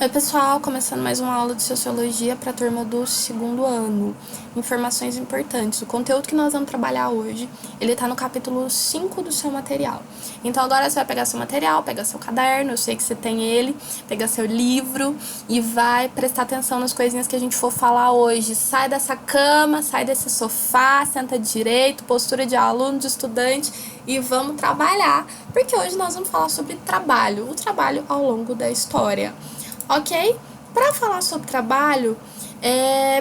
Oi pessoal, começando mais uma aula de Sociologia para a turma do segundo ano. Informações importantes. O conteúdo que nós vamos trabalhar hoje, ele está no capítulo 5 do seu material. Então agora você vai pegar seu material, pegar seu caderno, eu sei que você tem ele, pegar seu livro e vai prestar atenção nas coisinhas que a gente for falar hoje. Sai dessa cama, sai desse sofá, senta direito, postura de aluno, de estudante e vamos trabalhar, porque hoje nós vamos falar sobre trabalho, o trabalho ao longo da história. Ok? Para falar sobre trabalho,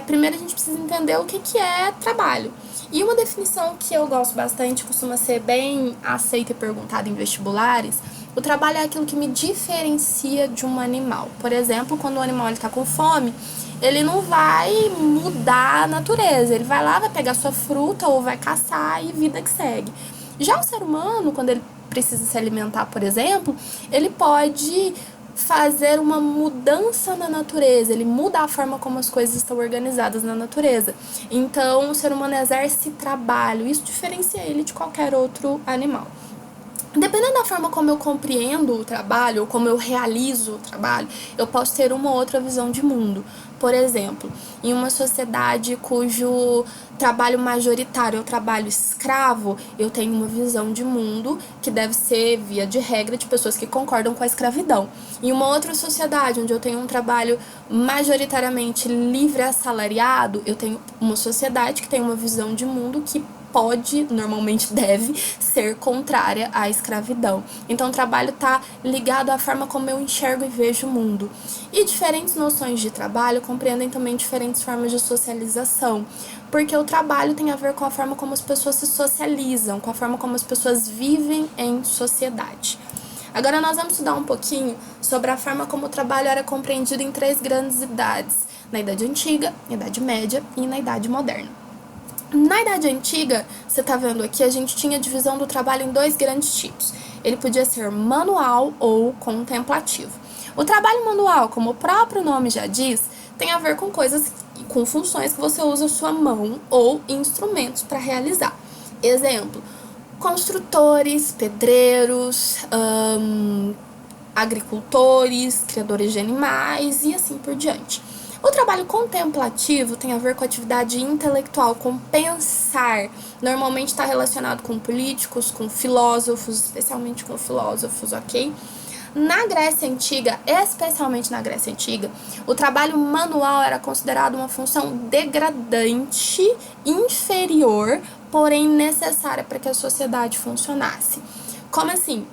primeiro a gente precisa entender o que é trabalho. E uma definição que eu gosto bastante, costuma ser bem aceita e perguntada em vestibulares, o trabalho é aquilo que me diferencia de um animal. Por exemplo, quando o animal está com fome, ele não vai mudar a natureza, ele vai lá, vai pegar sua fruta ou vai caçar e vida que segue. Já o ser humano, quando ele precisa se alimentar, por exemplo, ele pode fazer uma mudança na natureza, ele muda a forma como as coisas estão organizadas na natureza. Então, o ser humano exerce trabalho, isso diferencia ele de qualquer outro animal. Dependendo da forma como eu compreendo o trabalho, ou como eu realizo o trabalho, eu posso ter uma ou outra visão de mundo. Por exemplo, em uma sociedade cujo trabalho majoritário é o trabalho escravo, eu tenho uma visão de mundo que deve ser, via de regra, de pessoas que concordam com a escravidão. Em uma outra sociedade, onde eu tenho um trabalho majoritariamente livre assalariado, eu tenho uma sociedade que tem uma visão de mundo que pode, normalmente deve, ser contrária à escravidão. Então o trabalho está ligado à forma como eu enxergo e vejo o mundo. E diferentes noções de trabalho compreendem também diferentes formas de socialização, porque o trabalho tem a ver com a forma como as pessoas se socializam, com a forma como as pessoas vivem em sociedade. Agora nós vamos estudar um pouquinho sobre a forma como o trabalho era compreendido em três grandes idades: na Idade Antiga, na Idade Média e na Idade Moderna. Na Idade Antiga, você está vendo aqui, a gente tinha a divisão do trabalho em dois grandes tipos. Ele podia ser manual ou contemplativo. O trabalho manual, como o próprio nome já diz, tem a ver com coisas, com funções que você usa sua mão ou instrumentos para realizar. Exemplo: construtores, pedreiros, agricultores, criadores de animais e assim por diante. O trabalho contemplativo tem a ver com atividade intelectual, com pensar. Normalmente está relacionado com políticos, com filósofos, especialmente com filósofos, ok? Na Grécia Antiga, especialmente na Grécia Antiga, o trabalho manual era considerado uma função degradante, inferior, porém necessária para que a sociedade funcionasse. Como assim?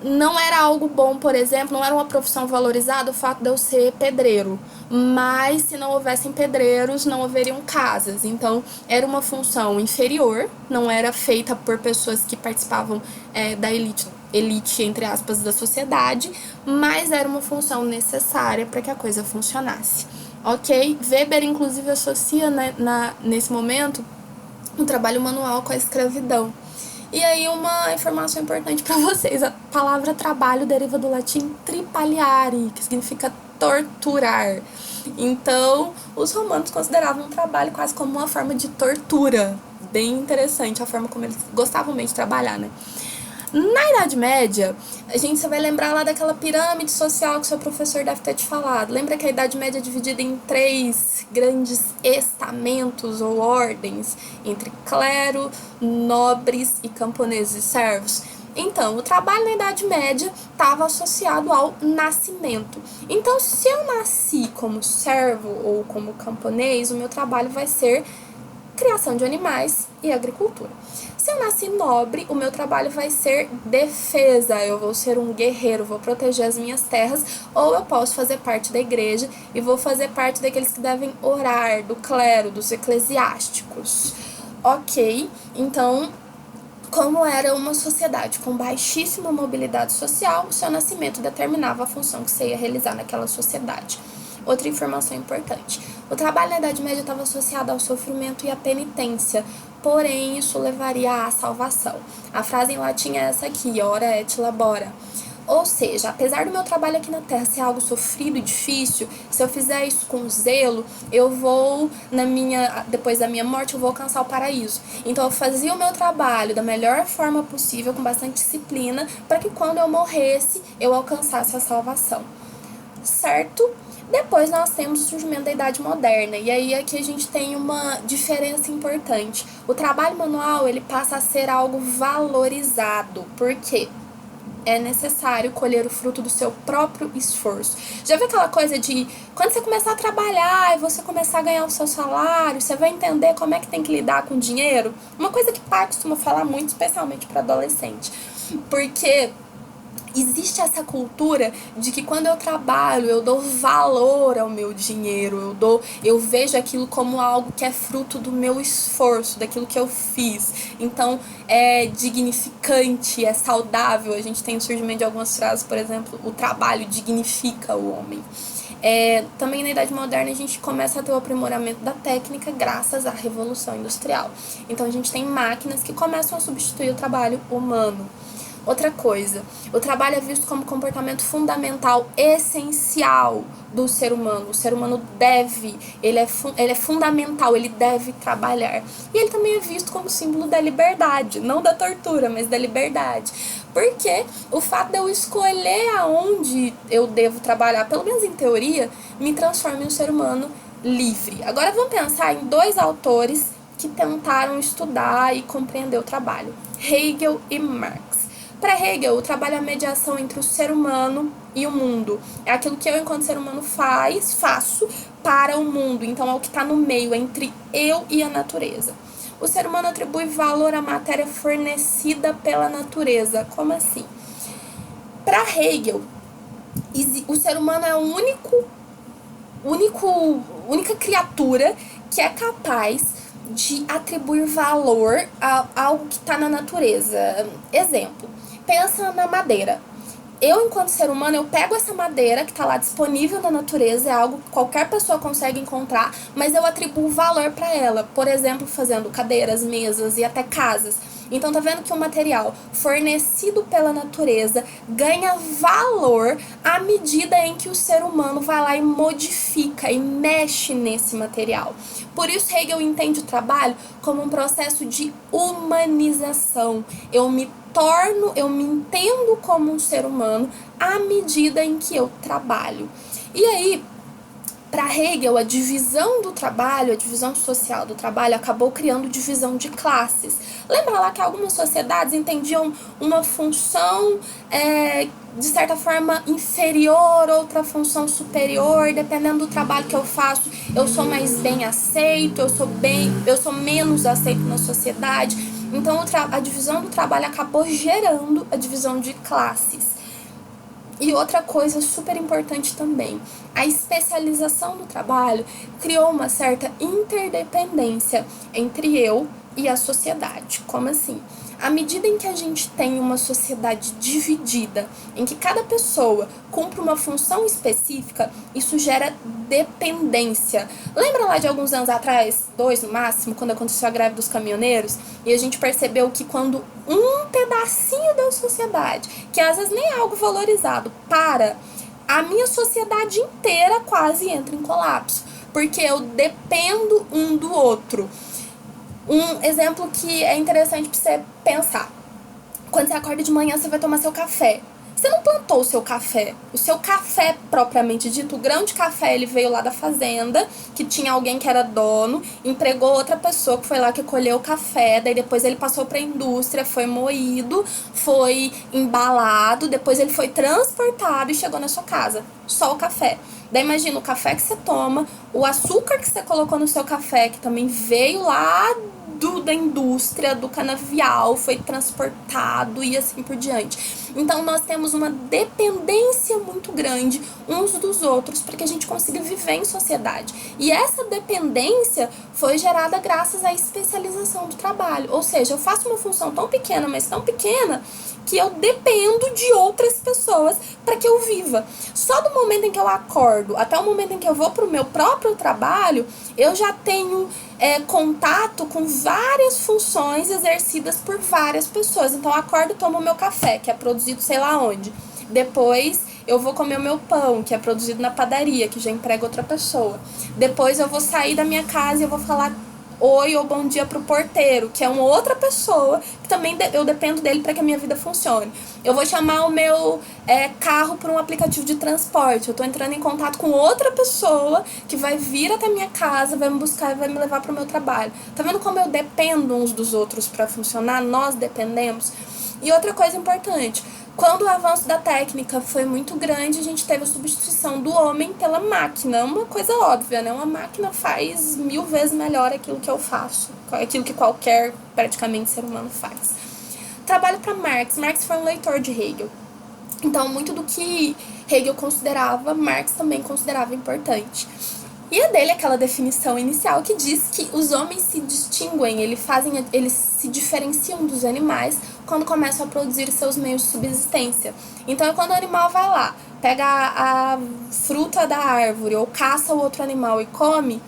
Não era algo bom, por exemplo, não era uma profissão valorizada o fato de eu ser pedreiro, mas se não houvessem pedreiros, não haveriam casas. Então, era uma função inferior, não era feita por pessoas que participavam da elite, entre aspas, da sociedade, mas era uma função necessária para que a coisa funcionasse. Ok? Weber, inclusive, associa nesse momento o trabalho manual com a escravidão. E aí uma informação importante para vocês: a palavra trabalho deriva do latim tripaliare, que significa torturar. Então, os romanos consideravam o trabalho quase como uma forma de tortura. Bem interessante a forma como eles gostavam bem de trabalhar, né? Na Idade Média, você vai lembrar lá daquela pirâmide social que seu professor deve ter te falado. Lembra que a Idade Média é dividida em três grandes estamentos ou ordens, entre clero, nobres e camponeses e servos? Então, o trabalho na Idade Média estava associado ao nascimento. Então, se eu nasci como servo ou como camponês, o meu trabalho vai ser criação de animais e agricultura. Se eu nasci nobre, o meu trabalho vai ser defesa, eu vou ser um guerreiro, vou proteger as minhas terras, ou eu posso fazer parte da igreja e vou fazer parte daqueles que devem orar, do clero, dos eclesiásticos. Ok, então, como era uma sociedade com baixíssima mobilidade social, o seu nascimento determinava a função que você ia realizar naquela sociedade. Outra informação importante: o trabalho na Idade Média estava associado ao sofrimento e à penitência, porém isso levaria à salvação. A frase em latim é essa aqui: ora et labora. Ou seja, apesar do meu trabalho aqui na Terra ser algo sofrido e difícil, se eu fizer isso com zelo, eu vou, depois da minha morte, eu vou alcançar o paraíso. Então eu fazia o meu trabalho da melhor forma possível, com bastante disciplina, para que quando eu morresse, eu alcançasse a salvação. certo? Depois nós temos o surgimento da Idade Moderna, e aí aqui a gente tem uma diferença importante. O trabalho manual, ele passa a ser algo valorizado. Por quê? É necessário colher o fruto do seu próprio esforço. Já viu aquela coisa de quando você começar a trabalhar e você começar a ganhar o seu salário, você vai entender como é que tem que lidar com o dinheiro? Uma coisa que pai costuma falar muito, especialmente para adolescente. Porque existe essa cultura de que quando eu trabalho, eu dou valor ao meu dinheiro, eu vejo aquilo como algo que é fruto do meu esforço, daquilo que eu fiz. Então, é dignificante, é saudável. A gente tem o surgimento de algumas frases, por exemplo, o trabalho dignifica o homem. Também na Idade Moderna a gente começa a ter o aprimoramento da técnica graças à Revolução Industrial. Então a gente tem máquinas que começam a substituir o trabalho humano. Outra coisa, o trabalho é visto como comportamento fundamental, essencial do ser humano. O ser humano ele é fundamental, ele deve trabalhar. E ele também é visto como símbolo da liberdade, não da tortura, mas da liberdade. Porque o fato de eu escolher aonde eu devo trabalhar, pelo menos em teoria, me transforma em um ser humano livre. Agora vamos pensar em dois autores que tentaram estudar e compreender o trabalho, Hegel e Marx. Para Hegel, o trabalho é a mediação entre o ser humano e o mundo. É aquilo que eu, enquanto ser humano, faço para o mundo. Então, é o que está no meio, entre eu e a natureza. O ser humano atribui valor à matéria fornecida pela natureza. Como assim? Para Hegel, o ser humano é a única criatura que é capaz de atribuir valor a algo que está na natureza. Exemplo. Pensa na madeira. Eu, enquanto ser humano, eu pego essa madeira que está lá disponível na natureza, é algo que qualquer pessoa consegue encontrar, mas eu atribuo valor para ela. Por exemplo, fazendo cadeiras, mesas e até casas. Então, tá vendo que o material fornecido pela natureza ganha valor à medida em que o ser humano vai lá e modifica e mexe nesse material. Por isso, Hegel entende o trabalho como um processo de humanização. Eu me entendo como um ser humano à medida em que eu trabalho. E aí, para Hegel, a divisão do trabalho, a divisão social do trabalho acabou criando divisão de classes. Lembra lá que algumas sociedades entendiam uma função, de certa forma, inferior, outra função superior, dependendo do trabalho que eu faço, eu sou mais bem aceito, eu sou menos aceito na sociedade. Então, a divisão do trabalho acabou gerando a divisão de classes. E outra coisa super importante também, a especialização do trabalho criou uma certa interdependência entre eu e a sociedade. Como assim? À medida em que a gente tem uma sociedade dividida, em que cada pessoa cumpre uma função específica, isso gera dependência. Lembra lá de alguns anos atrás, 2 no máximo, quando aconteceu a greve dos caminhoneiros? E a gente percebeu que quando um pedacinho da sociedade, que às vezes nem é algo valorizado, a minha sociedade inteira quase entra em colapso, porque eu dependo um do outro. Um exemplo que é interessante para você pensar. Quando você acorda de manhã, você vai tomar seu café. Você não plantou o seu café. O seu café, propriamente dito, o grão de café, ele veio lá da fazenda, que tinha alguém que era dono, empregou outra pessoa que foi lá que colheu o café, daí depois ele passou para a indústria, foi moído, foi embalado, depois ele foi transportado e chegou na sua casa. Só o café. Daí imagina o café que você toma, o açúcar que você colocou no seu café, que também veio lá da indústria, do canavial, foi transportado e assim por diante. Então nós temos uma dependência muito grande uns dos outros para que a gente consiga viver em sociedade. E essa dependência foi gerada graças à especialização do trabalho. Ou seja, eu faço uma função tão pequena, mas tão pequena, que eu dependo de outras pessoas para que eu viva. Só do momento em que eu acordo até o momento em que eu vou para o meu próprio trabalho, eu já tenho contato com várias funções exercidas por várias pessoas. Então eu acordo e tomo o meu café, que é produzido sei lá onde. Depois eu vou comer o meu pão, que é produzido na padaria, que já emprega outra pessoa. Depois eu vou sair da minha casa e eu vou falar oi ou bom dia pro porteiro, que é uma outra pessoa que também eu dependo dele para que a minha vida funcione. Eu vou chamar o meu carro por um aplicativo de transporte. Eu tô entrando em contato com outra pessoa que vai vir até minha casa, vai me buscar e vai me levar pro meu trabalho. Tá vendo como eu dependo uns dos outros para funcionar? Nós dependemos. E outra coisa importante, quando o avanço da técnica foi muito grande, a gente teve a substituição do homem pela máquina. Uma coisa óbvia, né? Uma máquina faz 1000 vezes melhor aquilo que eu faço, aquilo que qualquer, praticamente, ser humano faz. Trabalho para Marx. Marx foi um leitor de Hegel. Então, muito do que Hegel considerava, Marx também considerava importante. E é dele aquela definição inicial que diz que os homens se distinguem, eles se diferenciam dos animais quando começam a produzir seus meios de subsistência. Então é quando o animal vai lá, pega a fruta da árvore ou caça o outro animal e come,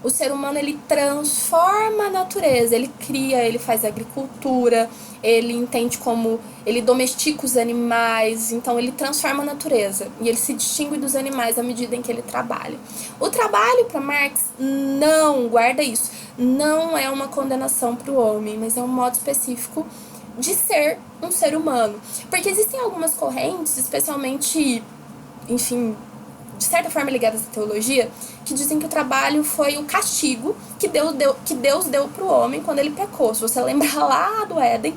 o ser humano ele transforma a natureza, ele cria, ele faz agricultura, ele entende como ele domestica os animais, então ele transforma a natureza e ele se distingue dos animais à medida em que ele trabalha. O trabalho para Marx não, guarda isso, não é uma condenação para o homem, mas é um modo específico de ser um ser humano. Porque existem algumas correntes, especialmente, enfim, de certa forma ligadas à teologia, que dizem que o trabalho foi o castigo que Deus deu para o homem quando ele pecou. Se você lembrar lá do Éden,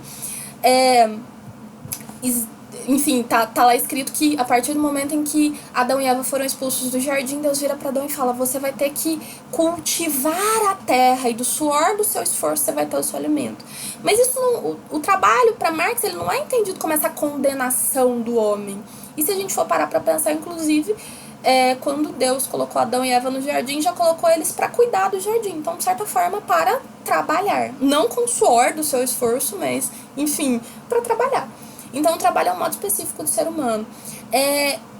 enfim, tá lá escrito que a partir do momento em que Adão e Eva foram expulsos do jardim, Deus vira para Adão e fala: você vai ter que cultivar a terra e do suor do seu esforço você vai ter o seu alimento. Mas isso o trabalho para Marx ele não é entendido como essa condenação do homem. E se a gente for parar para pensar, inclusive, quando Deus colocou Adão e Eva no jardim, já colocou eles para cuidar do jardim. Então, de certa forma, para trabalhar. Não com o suor do seu esforço, mas, enfim, para trabalhar. Então, o trabalho é um modo específico do ser humano.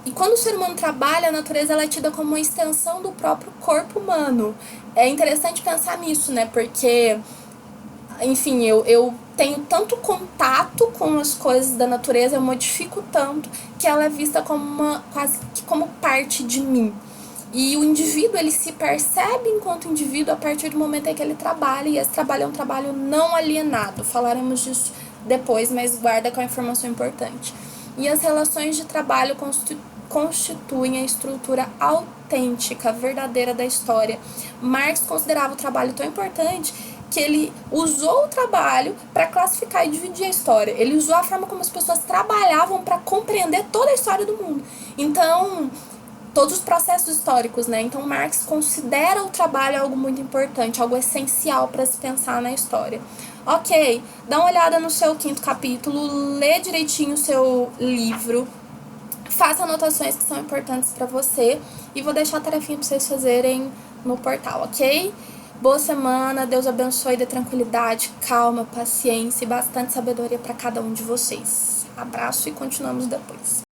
E quando o ser humano trabalha, a natureza ela é tida como uma extensão do próprio corpo humano. É interessante pensar nisso, né? Porque, enfim, eu tenho tanto contato com as coisas da natureza, eu modifico tanto, que ela é vista como quase que como parte de mim. E o indivíduo, ele se percebe enquanto indivíduo a partir do momento em que ele trabalha, e esse trabalho é um trabalho não alienado. Falaremos disso depois, mas guarda que é uma informação importante. E as relações de trabalho constituem a estrutura autêntica, verdadeira da história. Marx considerava o trabalho tão importante que ele usou o trabalho para classificar e dividir a história. Ele usou a forma como as pessoas trabalhavam para compreender toda a história do mundo. Então, todos os processos históricos, né? Então, Marx considera o trabalho algo muito importante, algo essencial para se pensar na história. Ok, dá uma olhada no seu 5º capítulo, lê direitinho o seu livro, faça anotações que são importantes para você e vou deixar a tarefinha para vocês fazerem no portal, ok? Boa semana, Deus abençoe, dê tranquilidade, calma, paciência e bastante sabedoria para cada um de vocês. Abraço e continuamos depois.